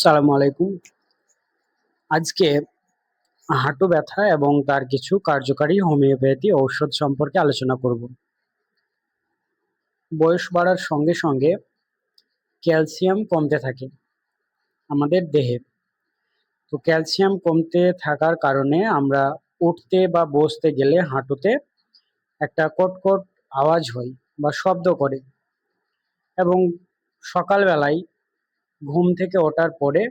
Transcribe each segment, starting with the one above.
সালামু আলাইকুম। আজকে হাঁটু ব্যথা এবং তার কিছু কার্যকারী হোমিওপ্যাথি ঔষধ সম্পর্কে আলোচনা করব। বয়স বাড়ার সঙ্গে সঙ্গে ক্যালসিয়াম কমতে থাকে আমাদের দেহে। তো ক্যালসিয়াম কমতে থাকার কারণে আমরা উঠতে বা বসতে গেলে হাঁটুতে একটা কটকট আওয়াজ হয় বা শব্দ করে, এবং সকালবেলায় ঘুম থেকে ওঠার পরে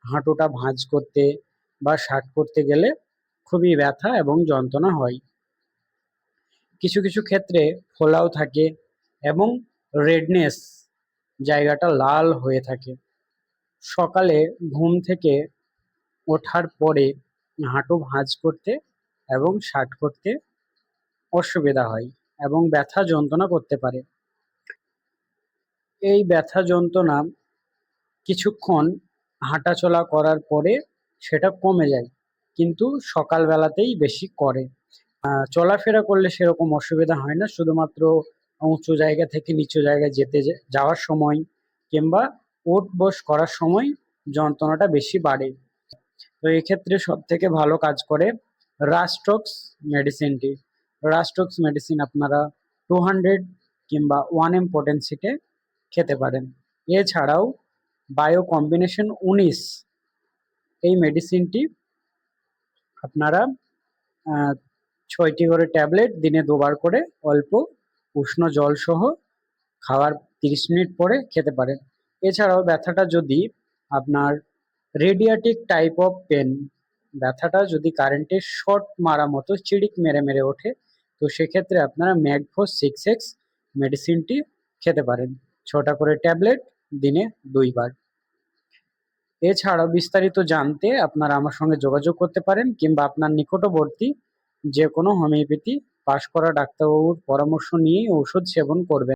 হাঁটুটা ভাঁজ করতে বা ষাট করতে গেলে খুবই ব্যথা এবং যন্ত্রণা হয়। কিছু কিছু ক্ষেত্রে ফোলাও থাকে এবং রেডনেস, জায়গাটা লাল হয়ে থাকে। সকালে ঘুম থেকে ওঠার পরে হাঁটু ভাঁজ করতে এবং ষাট করতে অসুবিধা হয় এবং ব্যথা যন্ত্রণা করতে পারে। এই ব্যথা যন্ত্রণা কিছুক্ষণ হাঁটাচলা করার পরে সেটা কমে যায়, কিন্তু সকালবেলাতেই বেশি করে। চলাফেরা করলে সেরকম অসুবিধা হয় না, শুধুমাত্র উঁচু জায়গা থেকে নিচু জায়গায় যাওয়ার সময় কিংবা ওঠ বস করার সময় যন্ত্রণাটা বেশি বাড়ে। তো এক্ষেত্রে সব থেকে ভালো কাজ করে রাস্টক্স মেডিসিনটি। রাস্টক্স মেডিসিন আপনারা 200 কিংবা 1 পটেন্সিতে খেতে পারেন। এছাড়াও বায়ো কম্বিনেশন 19 এই মেডিসিনটি আপনারা 6টি করে ট্যাবলেট দিনে 2বার করে অল্প উষ্ণ জল সহ খাওয়ার 30 মিনিট পরে খেতে পারেন। এছাড়াও ব্যথাটা যদি আপনার রেডিয়াটিক টাইপ অফ পেন, ব্যথাটা যদি কারেন্টের শর্ট মারা মতো চিড়িক মেরে মেরে ওঠে, তো সেক্ষেত্রে আপনারা ম্যাগফোস 6X মেডিসিনটি খেতে পারেন, 6টা করে ট্যাবলেট দিনে 2বার। এছাড়াও বিস্তারিত জানতে আপনারা আমার সঙ্গে যোগাযোগ করতে পারেন, কিংবা আপনার নিকটবর্তী যে কোনো হোমিওপ্যাথি পাশ করা ডাক্তারবাবুর পরামর্শ নিয়েই ঔষধ সেবন করবেন।